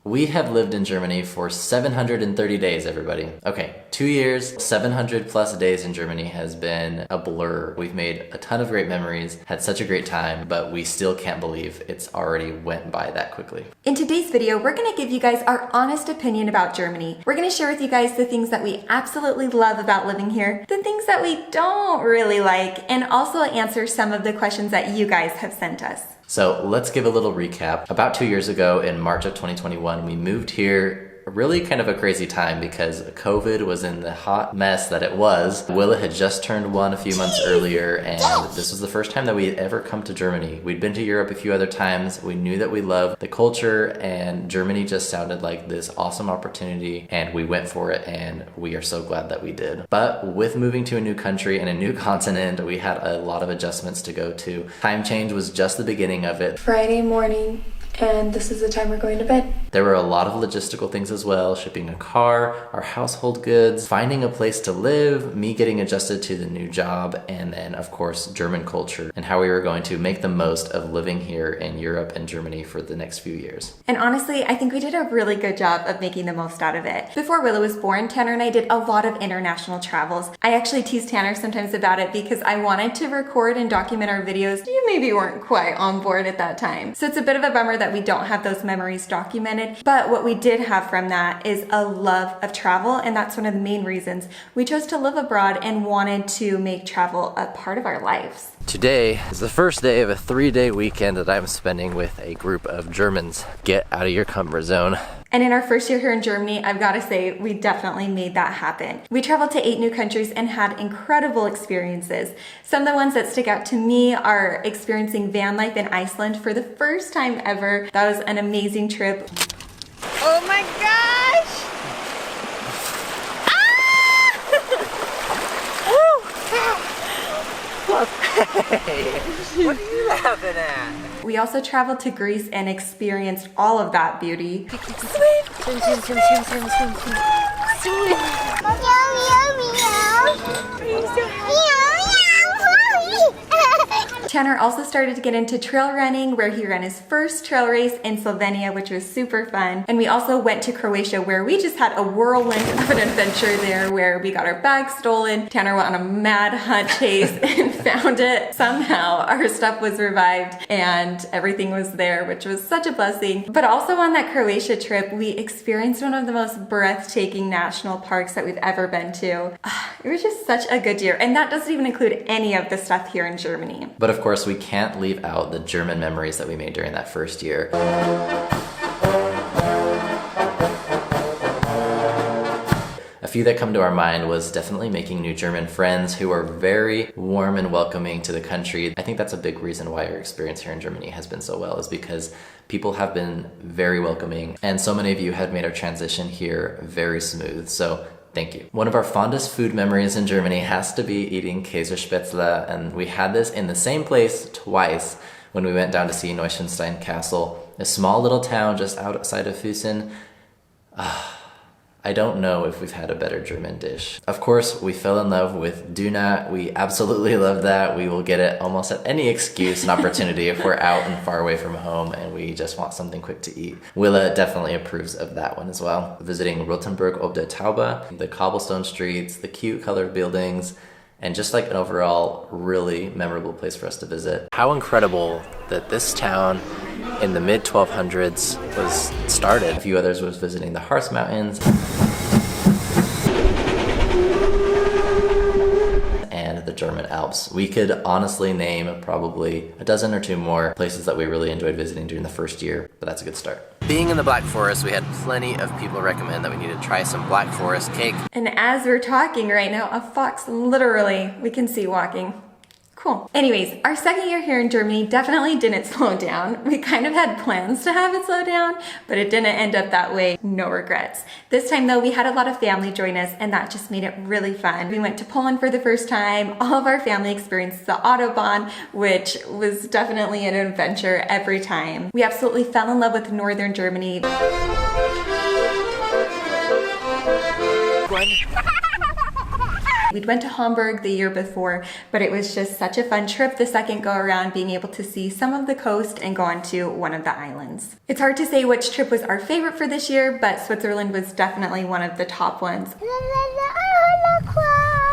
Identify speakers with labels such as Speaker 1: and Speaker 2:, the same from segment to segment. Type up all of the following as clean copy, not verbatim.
Speaker 1: We have lived in Germany for 730 days, everybody. Okay, 2 years, 700 plus days in Germany has been a blur. We've made a ton of great memories, had such a great time, but we still can't believe it's already went by that quickly.
Speaker 2: In today's video, we're gonna give you guys our honest opinion about Germany. We're gonna share with you guys the things that we absolutely love about living here, the things that we don't really like, and also answer some of the questions that you guys have sent us.
Speaker 1: So let's give a little recap. About 2 years ago in March of 2021, we moved here really kind of a crazy time because COVID was in the hot mess that it was. Willa had just turned 1 a few months earlier, and this was the first time that we had ever come to Germany. We'd been to Europe a few other times. We knew that we loved the culture, and Germany just sounded like this awesome opportunity, and we went for it, and we are so glad that we did. But with moving to a new country and a new continent, we had a lot of adjustments to go to. Time change was just the beginning of it.
Speaker 3: Friday morning, and this is the time we're going to bed.
Speaker 1: There were a lot of logistical things as well, shipping a car, our household goods, finding a place to live, me getting adjusted to the new job, and then of course German culture and how we were going to make the most of living here in Europe and Germany for the next few years.
Speaker 2: And honestly, I think we did a really good job of making the most out of it. Before Willa was born, Tanner and I did a lot of international travels. I actually tease Tanner sometimes about it because I wanted to record and document our videos. You maybe weren't quite on board at that time. So it's a bit of a bummer that we don't have those memories documented, but what we did have from that is a love of travel, and that's one of the main reasons we chose to live abroad and wanted to make travel a part of our lives.
Speaker 1: Today is the first day of a 3-day weekend that I'm spending with a group of Germans. Get out of your comfort zone.
Speaker 2: And in our first year here in Germany, I've got to say, we definitely made that happen. We traveled to 8 new countries and had incredible experiences. Some of the ones that stick out to me are experiencing van life in Iceland for the first time ever. That was an amazing trip.
Speaker 4: Oh my gosh! Hey, what are you laughing at?
Speaker 2: We also traveled to Greece and experienced all of that beauty.
Speaker 4: Swim, swim, swim, swim, swim, swim, swim. Swim.
Speaker 2: Tanner also started to get into trail running, where he ran his first trail race in Slovenia, which was super fun. And we also went to Croatia, where we just had a whirlwind of an adventure there, where we got our bags stolen. Tanner went on a mad hunt chase and found it. Somehow our stuff was revived and everything was there, which was such a blessing. But also on that Croatia trip, we experienced one of the most breathtaking national parks that we've ever been to. It was just such a good year. And that doesn't even include any of the stuff here in Germany.
Speaker 1: But of course, we can't leave out the German memories that we made during that first year. A few that come to our mind was definitely making new German friends who are very warm and welcoming to the country. I think that's a big reason why our experience here in Germany has been so well, is because people have been very welcoming, and so many of you have made our transition here very smooth. So thank you. One of our fondest food memories in Germany has to be eating Käsespätzle, and we had this in the same place twice when we went down to see Neuschwanstein Castle, a small little town just outside of Füssen. I don't know if we've had a better German dish. Of course, we fell in love with Döner. We absolutely love that. We will get it almost at any excuse and opportunity if we're out and far away from home and we just want something quick to eat. Willa definitely approves of that one as well. Visiting Rothenburg ob der Taube, the cobblestone streets, the cute colored buildings, and just like an overall really memorable place for us to visit. How incredible that this town in the mid-1200s was started. A few others was visiting the Harz Mountains and the German Alps. We could honestly name probably a dozen or two more places that we really enjoyed visiting during the first year, but that's a good start. Being in the Black Forest, we had plenty of people recommend that we need to try some Black Forest cake.
Speaker 2: And as we're talking right now, a fox literally we can see walking. Cool. Anyways, our second year here in Germany definitely didn't slow down. We kind of had plans to have it slow down, but it didn't end up that way. No regrets. This time though, we had a lot of family join us, and that just made it really fun. We went to Poland for the first time. All of our family experienced the Autobahn, which was definitely an adventure every time. We absolutely fell in love with northern Germany. We'd went to Hamburg the year before, but it was just such a fun trip the second go around, being able to see some of the coast and go on to one of the islands. It's hard to say which trip was our favorite for this year, but Switzerland was definitely one of the top ones.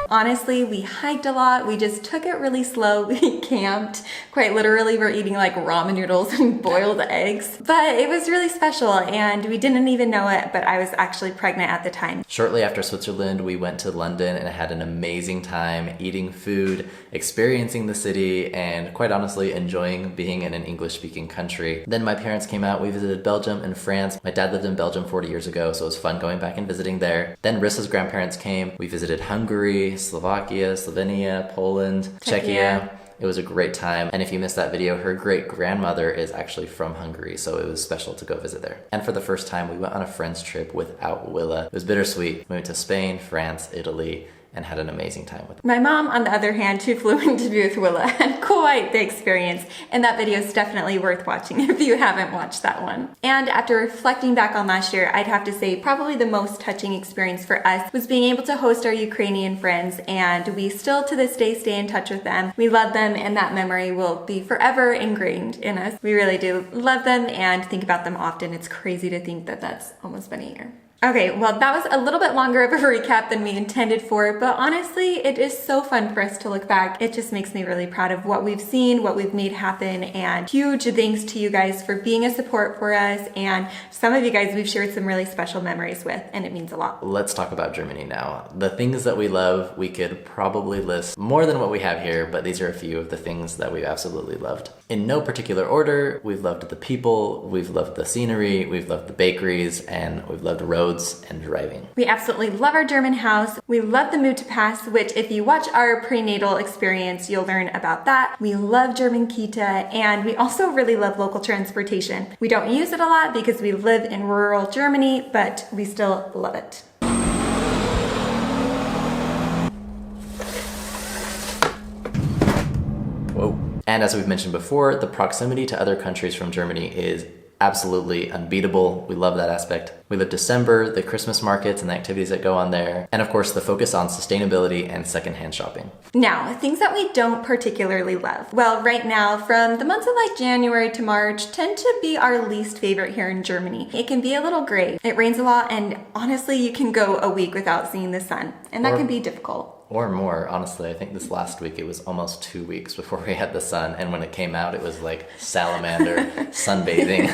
Speaker 2: Honestly, we hiked a lot. We just took it really slow. We camped. Quite literally, we're eating like ramen noodles and boiled eggs. But it was really special and we didn't even know it, but I was actually pregnant at the time.
Speaker 1: Shortly after Switzerland, we went to London and had an amazing time eating food, experiencing the city, and quite honestly, enjoying being in an English-speaking country. Then my parents came out. We visited Belgium and France. My dad lived in Belgium 40 years ago, so it was fun going back and visiting there. Then Risa's grandparents came. We visited Hungary, Slovakia, Slovenia, Poland, Czechia. It was a great time. And if you missed that video, her great grandmother is actually from Hungary, so it was special to go visit there. And for the first time, we went on a friend's trip without Willa. It was bittersweet. We went to Spain, France, Italy, and had an amazing time with them.
Speaker 2: My mom, on the other hand, who flew in to be with Willa, had quite the experience, and that video is definitely worth watching if you haven't watched that one. And after reflecting back on last year, I'd have to say probably the most touching experience for us was being able to host our Ukrainian friends, and we still to this day stay in touch with them. We love them, and that memory will be forever ingrained in us. We really do love them and think about them often. It's crazy to think that that's almost been a year. Okay, well, that was a little bit longer of a recap than we intended for, but honestly, it is so fun for us to look back. It just makes me really proud of what we've seen, what we've made happen, and huge thanks to you guys for being a support for us, and some of you guys we've shared some really special memories with, and it means a lot.
Speaker 1: Let's talk about Germany now. The things that we love, we could probably list more than what we have here, but these are a few of the things that we've absolutely loved. In no particular order, we've loved the people, we've loved the scenery, we've loved the bakeries, and we've loved roads and driving.
Speaker 2: We absolutely love our German house. We love the Mute Pass, which if you watch our prenatal experience, you'll learn about that. We love German Kita, and we also really love local transportation. We don't use it a lot because we live in rural Germany, but we still love it.
Speaker 1: Whoa. And as we've mentioned before, the proximity to other countries from Germany is absolutely unbeatable. We love that aspect. We love December, the Christmas markets and the activities that go on there. And of course, the focus on sustainability and secondhand shopping.
Speaker 2: Now, things that we don't particularly love. Well, right now, from the months of like January to March tend to be our least favorite here in Germany. It can be a little gray. It rains a lot, and honestly, you can go a week without seeing the sun, and that can be difficult.
Speaker 1: Or more, honestly. I think this last week it was almost 2 weeks before we had the sun, and when it came out it was like salamander sunbathing.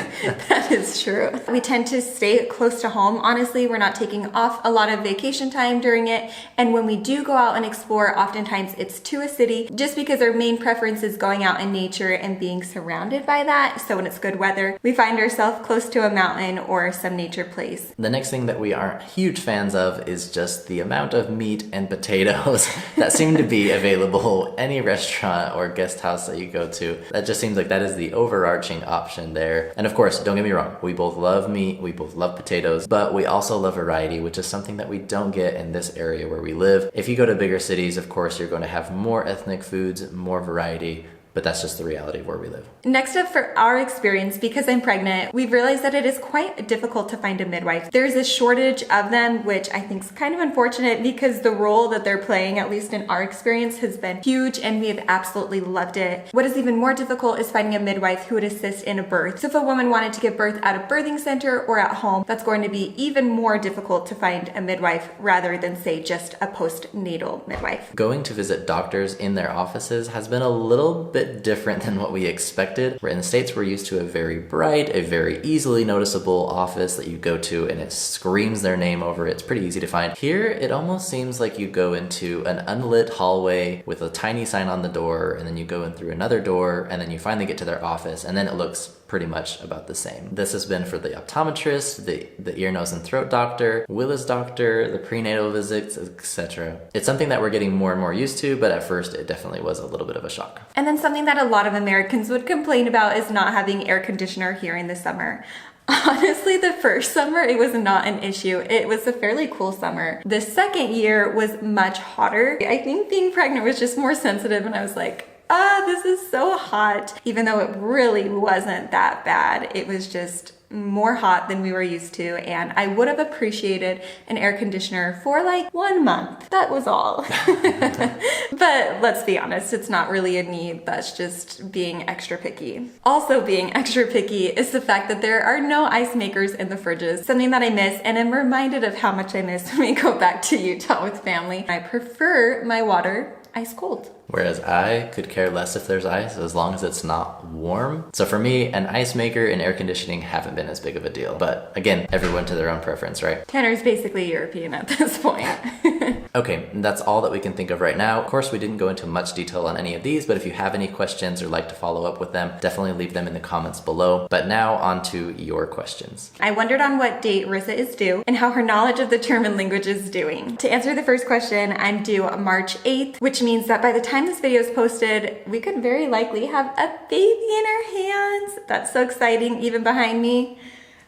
Speaker 2: That is true. We tend to stay close to home. Honestly, we're not taking off a lot of vacation time during it, and when we do go out and explore, oftentimes it's to a city just because our main preference is going out in nature and being surrounded by that. So when it's good weather, we find ourselves close to a mountain or some nature place.
Speaker 1: The next thing that we aren't huge fans of is just the amount of meat and potatoes that seem to be available any restaurant or guest house that you go to. That just seems like that is the overarching option there. And of course, don't get me wrong, we both love meat, we both love potatoes, but we also love variety, which is something that we don't get in this area where we live. If you go to bigger cities, of course, you're going to have more ethnic foods, more variety, but that's just the reality of where we live.
Speaker 2: Next up, for our experience, because I'm pregnant, we've realized that it is quite difficult to find a midwife. There's a shortage of them, which I think is kind of unfortunate because the role that they're playing, at least in our experience, has been huge and we have absolutely loved it. What is even more difficult is finding a midwife who would assist in a birth. So if a woman wanted to give birth at a birthing center or at home, that's going to be even more difficult to find a midwife rather than, say, just a postnatal midwife.
Speaker 1: Going to visit doctors in their offices has been a little bit different than what we expected. We're in the States, we're used to a very bright, a very easily noticeable office that you go to and it screams their name over it. It's pretty easy to find. Here, it almost seems like you go into an unlit hallway with a tiny sign on the door, and then you go in through another door, and then you finally get to their office, and then it looks pretty much about the same. This has been for the optometrist, the ear, nose, and throat doctor, Willa's doctor, the prenatal visits, etc. It's something that we're getting more and more used to, but at first it definitely was a little bit of a shock.
Speaker 2: And then something that a lot of Americans would complain about is not having air conditioner here in the summer. Honestly, the first summer, it was not an issue. It was a fairly cool summer. The second year was much hotter. I think being pregnant was just more sensitive, and I was like, this is so hot. Even though it really wasn't that bad, it was just more hot than we were used to, and I would have appreciated an air conditioner for like 1 month. That was all. But let's be honest, it's not really a need. That's just being extra picky. Also being extra picky is the fact that there are no ice makers in the fridges, something that I miss and am reminded of how much I miss when we go back to Utah with family. I prefer my water ice cold.
Speaker 1: Whereas I could care less if there's ice as long as it's not warm. So for me, an ice maker and air conditioning haven't been as big of a deal. But again, everyone to their own preference, right?
Speaker 2: Tanner's basically European at this point.
Speaker 1: Okay, that's all that we can think of right now. Of course, we didn't go into much detail on any of these, but if you have any questions or like to follow up with them, definitely leave them in the comments below. But now on to your questions.
Speaker 2: I wondered on what date Risa is due and how her knowledge of the German language is doing. To answer the first question, I'm due March 8th, which means that by the time this video is posted, we could very likely have a baby in our hands. That's so exciting. Even behind me,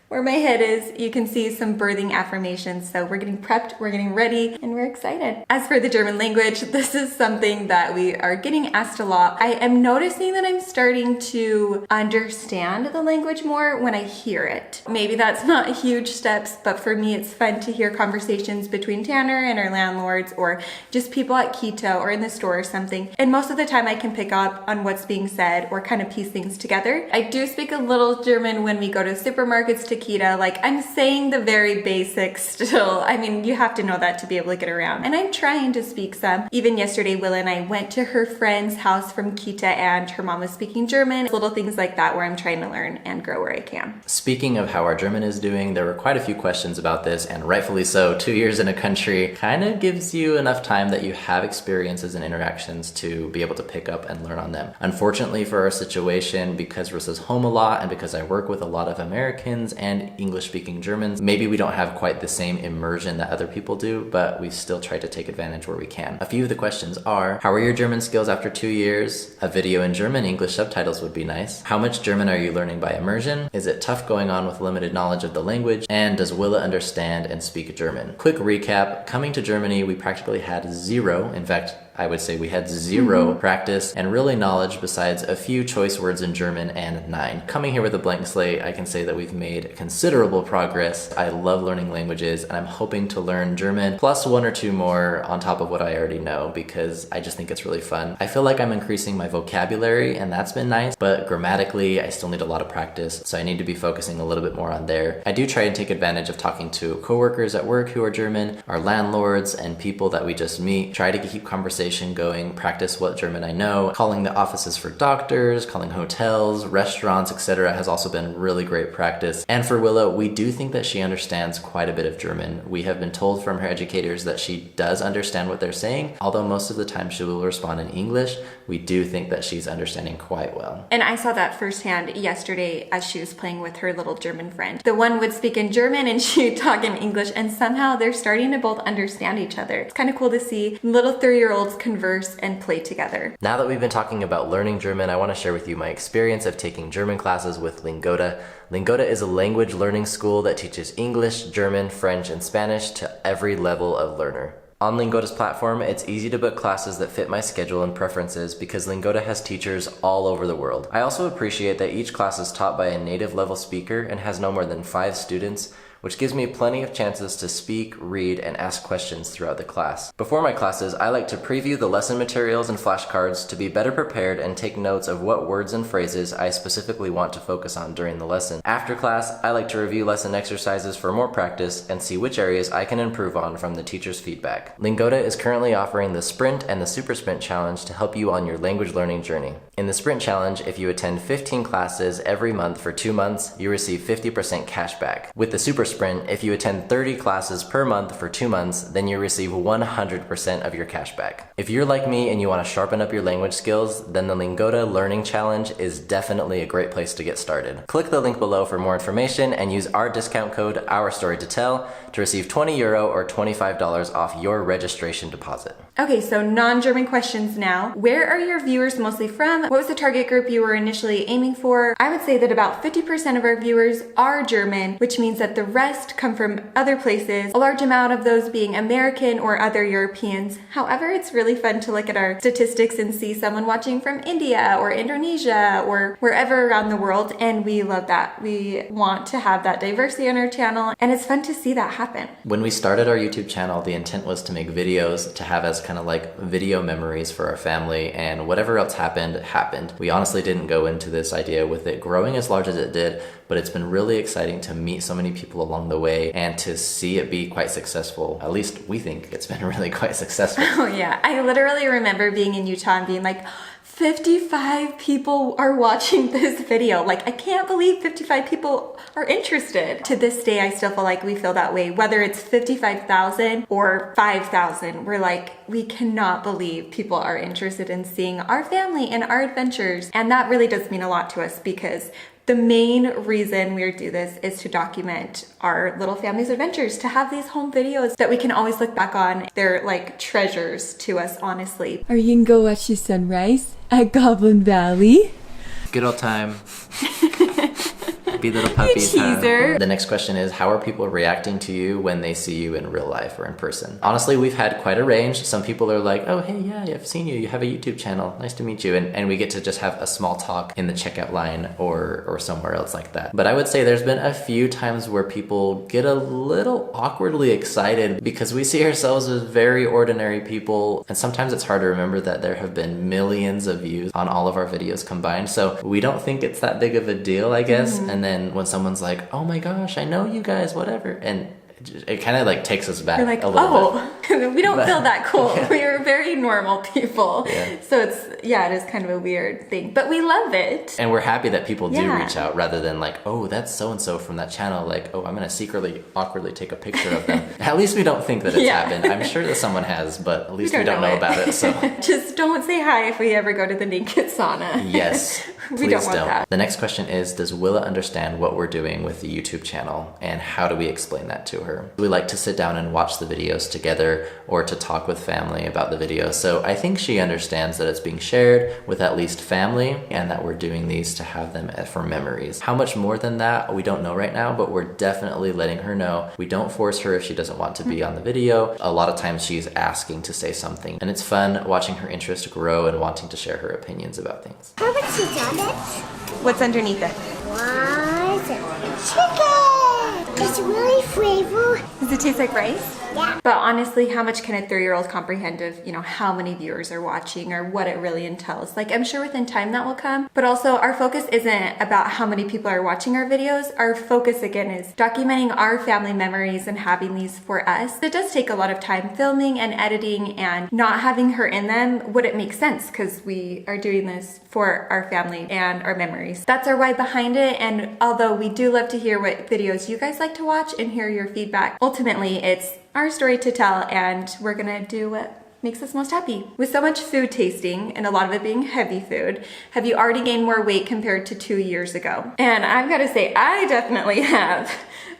Speaker 2: where my head is, you can see some birthing affirmations. So we're getting prepped, we're getting ready, and we're excited. As for the German language, this is something that we are getting asked a lot. I am noticing that I'm starting to understand the language more when I hear it. Maybe that's not huge steps, but for me, it's fun to hear conversations between Tanner and our landlords, or just people at Keto or in the store or something. And most of the time I can pick up on what's being said or kind of piece things together. I do speak a little German when we go to supermarkets to Keto. Like, I'm saying the very basics still. I mean, you have to know that to be able to get around. And I'm trying to speak some. Even yesterday, Willa and I went to her friend's house from Kita and her mom was speaking German. Little things like that where I'm trying to learn and grow where I can.
Speaker 1: Speaking of how our German is doing, there were quite a few questions about this, and rightfully so. 2 years in a country kind of gives you enough time that you have experiences and interactions to be able to pick up and learn on them. Unfortunately for our situation, because Risa's home a lot and because I work with a lot of Americans and English-speaking Germans, maybe we don't have quite the same immersion that other people do, but we still try to take advantage where we can. A few of the questions are, how are your German skills after 2 years? A video in German, English subtitles would be nice. How much German are you learning by immersion? Is it tough going on with limited knowledge of the language? And does Willa understand and speak German? Quick recap, coming to Germany, we practically had zero, in fact, I would say we had zero practice and really knowledge besides a few choice words in German and 9. Coming here with a blank slate, I can say that we've made considerable progress. I love learning languages and I'm hoping to learn German plus 1 or 2 more on top of what I already know because I just think it's really fun. I feel like I'm increasing my vocabulary and that's been nice, but grammatically I still need a lot of practice, so I need to be focusing a little bit more on there. I do try and take advantage of talking to coworkers at work who are German, our landlords, and people that we just meet. Try to keep conversation going, practice what German I know. Calling the offices for doctors, calling hotels, restaurants, etc. has also been really great practice. And for Willa, we do think that she understands quite a bit of German. We have been told from her educators that she does understand what they're saying, although most of the time she will respond in English. We do think that she's understanding quite well.
Speaker 2: And I saw that firsthand yesterday as she was playing with her little German friend. The one would speak in German and she would talk in English, and somehow they're starting to both understand each other. It's kind of cool to see little 3-year-olds converse and play together.
Speaker 1: Now that we've been talking about learning German, I want to share with you my experience of taking German classes with Lingoda. Lingoda is a language learning school that teaches English, German, French, and Spanish to every level of learner. On Lingoda's platform, it's easy to book classes that fit my schedule and preferences because Lingoda has teachers all over the world. I also appreciate that each class is taught by a native level speaker and has no more than 5 students, which gives me plenty of chances to speak, read, and ask questions throughout the class. Before my classes, I like to preview the lesson materials and flashcards to be better prepared and take notes of what words and phrases I specifically want to focus on during the lesson. After class, I like to review lesson exercises for more practice and see which areas I can improve on from the teacher's feedback. Lingoda is currently offering the Sprint and the Super Sprint Challenge to help you on your language learning journey. In the Sprint Challenge, if you attend 15 classes every month for 2 months, you receive 50% cash back. With the Super Sprint, if you attend 30 classes per month for 2 months, then you receive 100% of your cash back. If you're like me and you want to sharpen up your language skills, then the Lingoda Learning Challenge is definitely a great place to get started. Click the link below for more information and use our discount code OurStoryToTell to receive €20 or $25 off your registration deposit.
Speaker 2: Okay, so non-German questions now. Where are your viewers mostly from? What was the target group you were initially aiming for? I would say that about 50% of our viewers are German, which means that the rest come from other places, a large amount of those being American or other Europeans. However, it's really fun to look at our statistics and see someone watching from India or Indonesia or wherever around the world, and we love that. We want to have that diversity on our channel, and it's fun to see that happen.
Speaker 1: When we started our YouTube channel, the intent was to make videos to have as kind of like video memories for our family, and whatever else happened. We honestly didn't go into this idea with it growing as large as it did, but it's been really exciting to meet so many people along the way and to see it be quite successful. At least we think it's been really quite successful.
Speaker 2: Oh yeah, I literally remember being in Utah and being like, 55 people are watching this video. Like, I can't believe 55 people are interested. To this day, I still feel like we feel that way. Whether it's 55,000 or 5,000, we're like, we cannot believe people are interested in seeing our family and our adventures. And that really does mean a lot to us, because the main reason we do this is to document our little family's adventures, to have these home videos that we can always look back on. They're like treasures to us, honestly.
Speaker 5: Are you gonna go watch the sunrise at Goblin Valley?
Speaker 1: Good old time. Happy little puppies.
Speaker 2: Teaser.
Speaker 1: The next question is, how are people reacting to you when they see you in real life or in person? Honestly, we've had quite a range. Some people are like, oh, hey, yeah, I've seen you. You have a YouTube channel. Nice to meet you. And we get to just have a small talk in the checkout line or somewhere else like that. But I would say there's been a few times where people get a little awkwardly excited because we see ourselves as very ordinary people. And sometimes it's hard to remember that there have been millions of views on all of our videos combined. So we don't think it's that big of a deal, I guess. And then when someone's like, oh my gosh, I know you guys, whatever. And it kind of like takes us back
Speaker 2: You're like,
Speaker 1: a little bit.
Speaker 2: We don't feel that cool. Yeah. We are very normal people.
Speaker 1: Yeah.
Speaker 2: So it is kind of a weird thing, but we love it.
Speaker 1: And we're happy that people do reach out rather than like, oh, that's so-and-so from that channel. Like, oh, I'm going to secretly, awkwardly take a picture of them. At least we don't think that it's happened. I'm sure that someone has, but at least we don't know about it. So
Speaker 2: just don't say hi if we ever go to the naked sauna.
Speaker 1: Yes.
Speaker 2: We don't want that.
Speaker 1: The next question is, does Willa understand what we're doing with the YouTube channel, and how do we explain that to her? We like to sit down and watch the videos together or to talk with family about the videos. So I think she understands that it's being shared with at least family and that we're doing these to have them for memories. How much more than that, we don't know right now, but we're definitely letting her know. We don't force her if she doesn't want to be on the video. A lot of times she's asking to say something, and it's fun watching her interest grow and wanting to share her opinions about things.
Speaker 6: How much is on it?
Speaker 2: What's underneath it?
Speaker 6: What? Chicken! It's really flavorful.
Speaker 2: Does it taste like rice?
Speaker 6: Yeah.
Speaker 2: But honestly, how much can a 3-year-old comprehend of, how many viewers are watching or what it really entails? Like, I'm sure within time that will come, but also our focus isn't about how many people are watching our videos. Our focus again is documenting our family memories and having these for us. It does take a lot of time filming and editing, and not having her in them wouldn't make sense because we are doing this for our family and our memories. That's our why behind it. And although we do love to hear what videos you guys like to watch and hear your feedback, ultimately it's our story to tell, and we're gonna do what makes us most happy. With so much food tasting and a lot of it being heavy food, have you already gained more weight compared to 2 years ago? And I've got to say, I definitely have.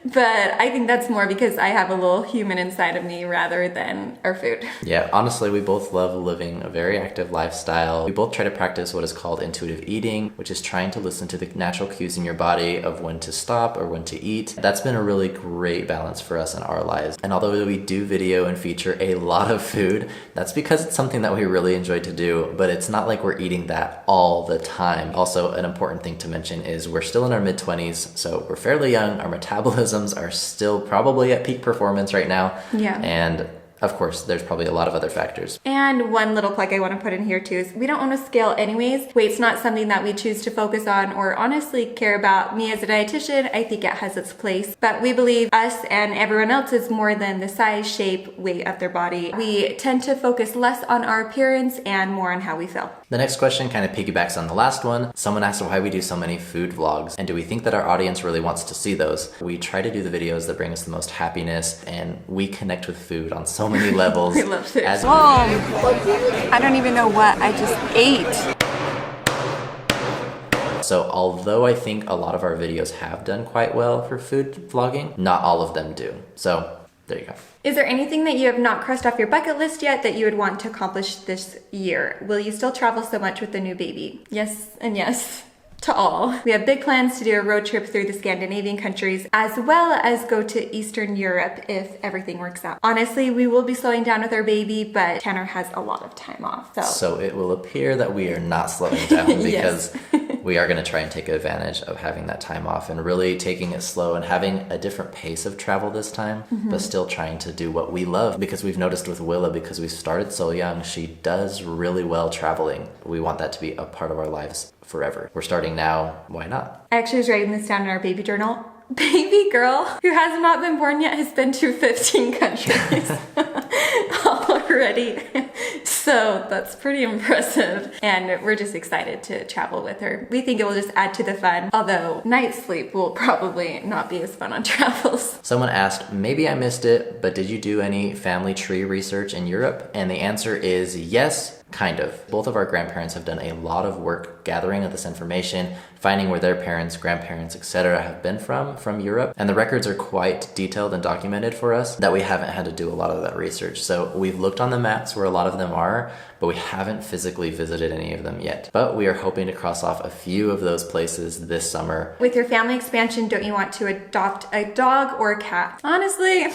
Speaker 2: But I think that's more because I have a little human inside of me rather than our food.
Speaker 1: Yeah, honestly, we both love living a very active lifestyle. We both try to practice what is called intuitive eating, which is trying to listen to the natural cues in your body of when to stop or when to eat. That's been a really great balance for us in our lives. And although we do video and feature a lot of food, that's because it's something that we really enjoy to do, but it's not like we're eating that all the time. Also, an important thing to mention is we're still in our mid-20s, so we're fairly young. Our metabolisms are still probably at peak performance right now.
Speaker 2: Yeah.
Speaker 1: And of course, there's probably a lot of other factors.
Speaker 2: And one little plug I want to put in here too is we don't own a scale anyways. Weight's not something that we choose to focus on or honestly care about. Me as a dietitian, I think it has its place, but we believe us and everyone else is more than the size, shape, weight of their body. We tend to focus less on our appearance and more on how we feel.
Speaker 1: The next question kind of piggybacks on the last one. Someone asked why we do so many food vlogs, and do we think that our audience really wants to see those? We try to do the videos that bring us the most happiness, and we connect with food on so many levels.
Speaker 2: We love food.
Speaker 5: I don't even know what I just ate.
Speaker 1: So although I think a lot of our videos have done quite well for food vlogging, not all of them do. So There you go.
Speaker 2: Is there anything that you have not crossed off your bucket list yet that you would want to accomplish this year? Will you still travel so much with the new baby? Yes and yes. To all. We have big plans to do a road trip through the Scandinavian countries as well as go to Eastern Europe if everything works out. Honestly, we will be slowing down with our baby, but Tanner has a lot of time off.
Speaker 1: So it will appear that we are not slowing down because we are going to try and take advantage of having that time off and really taking it slow and having a different pace of travel this time, but still trying to do what we love, because we've noticed with Willa, because we started so young, she does really well traveling. We want that to be a part of our lives forever. We're starting now, why not?
Speaker 2: I actually was writing this down in our baby journal. Baby girl who has not been born yet has been to 15 countries already. So that's pretty impressive. And we're just excited to travel with her. We think it will just add to the fun, although night sleep will probably not be as fun on travels.
Speaker 1: Someone asked, maybe I missed it, but did you do any family tree research in Europe? And the answer is yes. Kind of. Both of our grandparents have done a lot of work gathering of this information, finding where their parents, grandparents, etc. have been from Europe. And the records are quite detailed and documented for us that we haven't had to do a lot of that research. So we've looked on the maps where a lot of them are, but we haven't physically visited any of them yet. But we are hoping to cross off a few of those places this summer.
Speaker 2: With your family expansion, don't you want to adopt a dog or a cat? Honestly,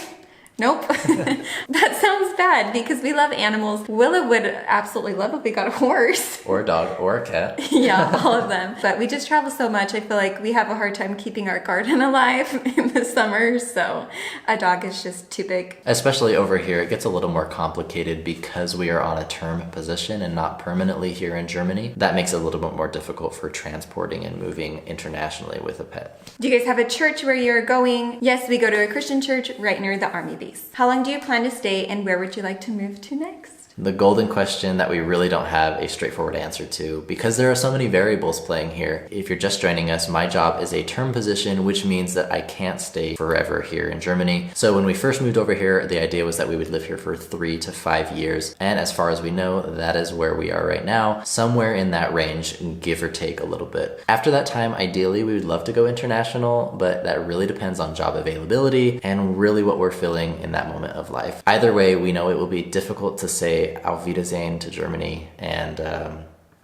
Speaker 2: nope. That sounds bad because we love animals. Willa would absolutely love if we got a horse.
Speaker 1: Or a dog or a cat.
Speaker 2: Yeah, all of them. But we just travel so much, I feel like we have a hard time keeping our garden alive in the summer, so a dog is just too big.
Speaker 1: Especially over here, it gets a little more complicated because we are on a term position and not permanently here in Germany. That makes it a little bit more difficult for transporting and moving internationally with a pet.
Speaker 2: Do you guys have a church where you're going? Yes, we go to a Christian church right near the army base. How long do you plan to stay and where would you like to move to next?
Speaker 1: The golden question that we really don't have a straightforward answer to because there are so many variables playing here. If you're just joining us, my job is a term position, which means that I can't stay forever here in Germany. So when we first moved over here, the idea was that we would live here for 3 to 5 years. And as far as we know, that is where we are right now, somewhere in that range, give or take a little bit. After that time, ideally, we would love to go international, but that really depends on job availability and really what we're feeling in that moment of life. Either way, we know it will be difficult to say Auf Wiedersehen to Germany, and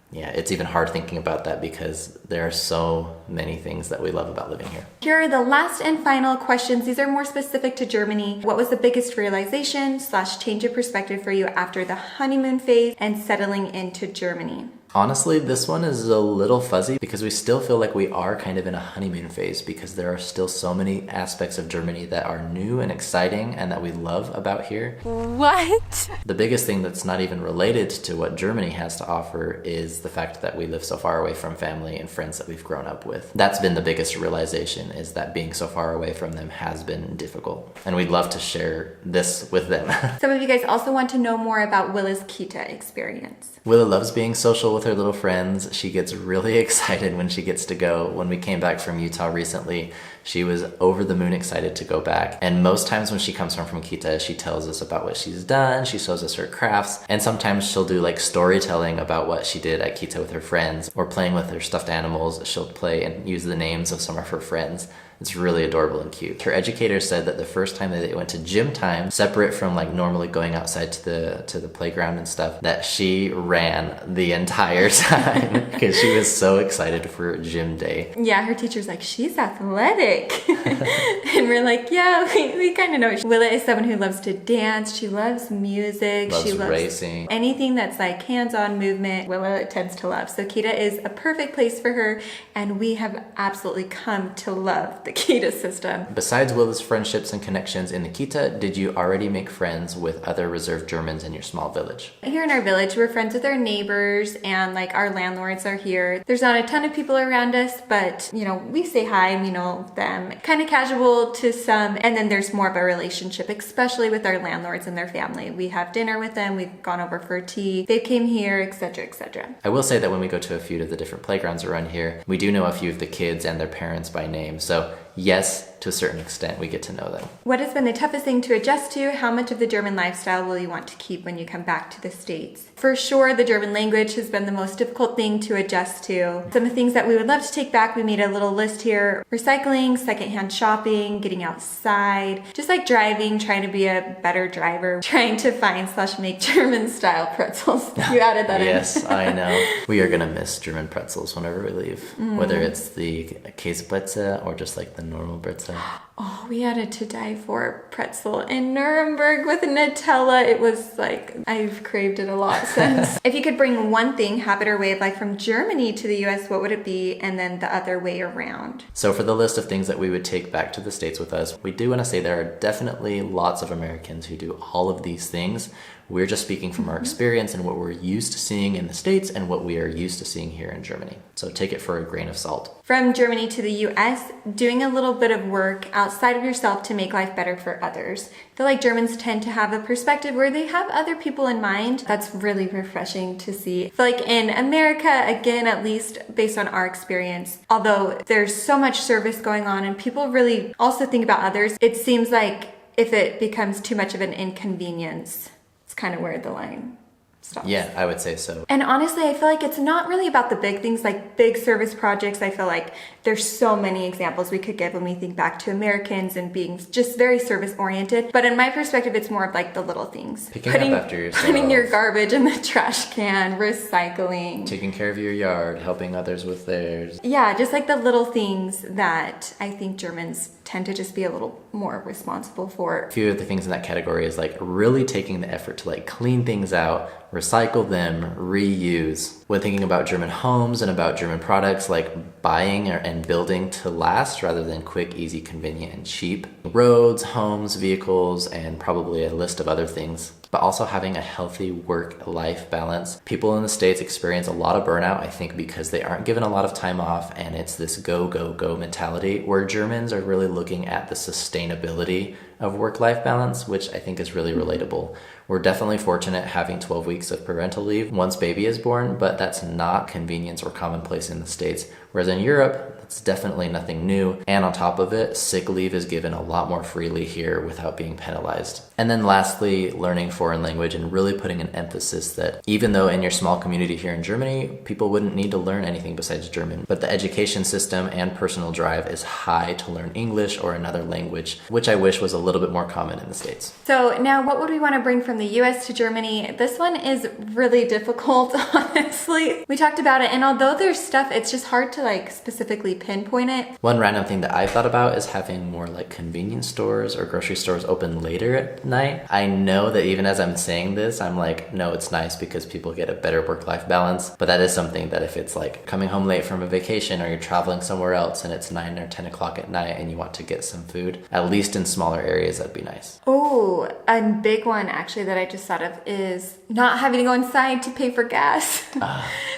Speaker 1: yeah, it's even hard thinking about that because there are so many things that we love about living here.
Speaker 2: Here are the last and final questions. These are more specific to Germany. What was the biggest realization / change of perspective for you after the honeymoon phase and settling into Germany?
Speaker 1: Honestly, this one is a little fuzzy because we still feel like we are kind of in a honeymoon phase because there are still so many aspects of Germany that are new and exciting and that we love about here.
Speaker 5: What?
Speaker 1: The biggest thing that's not even related to what Germany has to offer is the fact that we live so far away from family and friends that we've grown up with. That's been the biggest realization, is that being so far away from them has been difficult. And we'd love to share this with them.
Speaker 2: Some of you guys also want to know more about Willa's Kita experience.
Speaker 1: Willa loves being social with her little friends. She gets really excited when she gets to go. When we came back from Utah recently, she was over the moon excited to go back. And most times when she comes home from Kita, she tells us about what she's done. She shows us her crafts. And sometimes she'll do like storytelling about what she did at Kita with her friends, or playing with her stuffed animals. She'll play and use the names of some of her friends. It's really adorable and cute. Her educator said that the first time that they went to gym time, separate from like normally going outside to the playground and stuff, that she ran the entire time because she was so excited for gym day.
Speaker 2: Yeah, her teacher's like, she's athletic. And we're like, yeah, we kind of know. Willa is someone who loves to dance. She loves music.
Speaker 1: Loves
Speaker 2: she loves
Speaker 1: racing.
Speaker 2: Anything that's like hands-on movement, Willa tends to love. So Kita is a perfect place for her, and we have absolutely come to love the Kita system.
Speaker 1: Besides Willa's friendships and connections in the Kita, did you already make friends with other reserve Germans in your small village?
Speaker 2: Here in our village, we're friends with our neighbors, and like our landlords are here. There's not a ton of people around us, but you know, we say hi and we know them. Kind of casual to some, and then there's more of a relationship, especially with our landlords and their family. We have dinner with them, we've gone over for tea, they came here, etc., etc.
Speaker 1: I will say that when we go to a few of the different playgrounds around here, we do know a few of the kids and their parents by name. So yes, to a certain extent, we get to know them.
Speaker 2: What has been the toughest thing to adjust to? How much of the German lifestyle will you want to keep when you come back to the States? For sure, the German language has been the most difficult thing to adjust to. Some of the things that we would love to take back, we made a little list here. Recycling, secondhand shopping, getting outside, just like driving, trying to be a better driver, trying to find/make German style pretzels. You added that in.
Speaker 1: Yes, I know. We are gonna miss German pretzels whenever we leave, whether it's the Käsebrezel or just like the normal bretzel.
Speaker 2: Oh, we had a to die for pretzel in Nuremberg with Nutella. It was like, I've craved it a lot since. If you could bring one thing, habit, or way of life from Germany to the US, what would it be? And then the other way around.
Speaker 1: So for the list of things that we would take back to the States with us, we do want to say there are definitely lots of Americans who do all of these things. We're just speaking from our experience and what we're used to seeing in the States and what we are used to seeing here in Germany. So take it for a grain of salt.
Speaker 2: From Germany to the US, doing a little bit of work outside of yourself to make life better for others. I feel like Germans tend to have a perspective where they have other people in mind. That's really refreshing to see. I feel like in America, again, at least based on our experience, although there's so much service going on and people really also think about others, it seems like if it becomes too much of an inconvenience, it's kind of where the line stops.
Speaker 1: Yeah, I would say so.
Speaker 2: And honestly, I feel like it's not really about the big things, like big service projects. I feel like there's so many examples we could give when we think back to Americans and being just very service oriented. But in my perspective, it's more of like the little things.
Speaker 1: Picking up after yourself.
Speaker 2: Putting your garbage in the trash can, recycling.
Speaker 1: Taking care of your yard, helping others with theirs.
Speaker 2: Yeah, just like the little things that I think Germans tend to just be a little more responsible for.
Speaker 1: A few of the things in that category is like really taking the effort to like clean things out, recycle them, reuse. When thinking about German homes and about German products, like buying and building to last rather than quick, easy, convenient, and cheap. Roads, homes, vehicles, and probably a list of other things. But also having a healthy work-life balance. People in the States experience a lot of burnout, I think, because they aren't given a lot of time off and it's this go, go, go mentality, where Germans are really looking at the sustainability of work-life balance, which I think is really relatable. We're definitely fortunate having 12 weeks of parental leave once baby is born, but that's not convenience or commonplace in the States. Whereas in Europe, it's definitely nothing new. And on top of it, sick leave is given a lot more freely here without being penalized. And then lastly, learning foreign language and really putting an emphasis that even though in your small community here in Germany, people wouldn't need to learn anything besides German, but the education system and personal drive is high to learn English or another language, which I wish was a little bit more common in the States.
Speaker 2: So now what would we want to bring from the US to Germany? This one is really difficult, honestly. We talked about it, and although there's stuff, it's just hard to like specifically pinpoint it.
Speaker 1: One random thing that I've thought about is having more like convenience stores or grocery stores open later at night. I know that even as I'm saying this, I'm like, no, it's nice because people get a better work-life balance. But that is something that if it's like coming home late from a vacation or you're traveling somewhere else and it's 9 or 10 o'clock at night and you want to get some food, at least in smaller areas, that'd be nice.
Speaker 2: Oh, a big one actually that I just thought of is not having to go inside to pay for gas.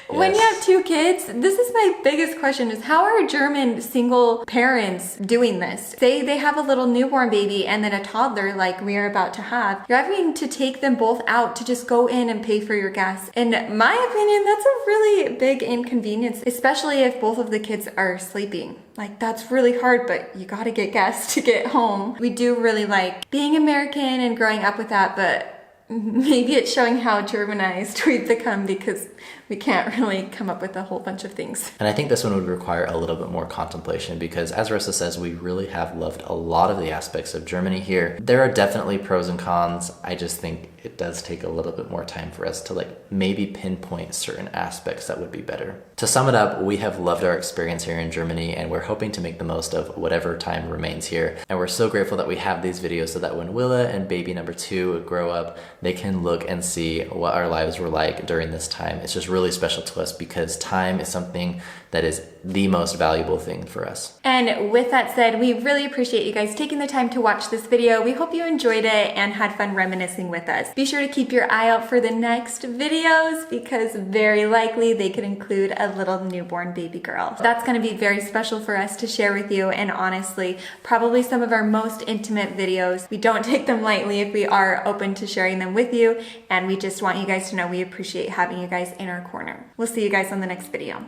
Speaker 2: When you have 2 kids, this is my biggest question is how are German single parents doing this? Say they have a little newborn baby and then a toddler like we are about to have. You're having to take them both out to just go in and pay for your gas. In my opinion, that's a really big inconvenience, especially if both of the kids are sleeping. Like that's really hard, but you gotta get gas to get home. We do really like being American and growing up with that, but maybe it's showing how Germanized we've become because we can't really come up with a whole bunch of things.
Speaker 1: And I think this one would require a little bit more contemplation because as Risa says, we really have loved a lot of the aspects of Germany here. There are definitely pros and cons. I just think it does take a little bit more time for us to like maybe pinpoint certain aspects that would be better. To sum it up, we have loved our experience here in Germany and we're hoping to make the most of whatever time remains here. And we're so grateful that we have these videos so that when Willa and baby number 2 grow up, they can look and see what our lives were like during this time. It's just really special to us because time is something that is the most valuable thing for us.
Speaker 2: And with that said, we really appreciate you guys taking the time to watch this video. We hope you enjoyed it and had fun reminiscing with us. Be sure to keep your eye out for the next videos because very likely they could include a little newborn baby girl. That's going to be very special for us to share with you, and honestly, probably some of our most intimate videos. We don't take them lightly if we are open to sharing them with you, and we just want you guys to know we appreciate having you guys in our corner. We'll see you guys on the next video.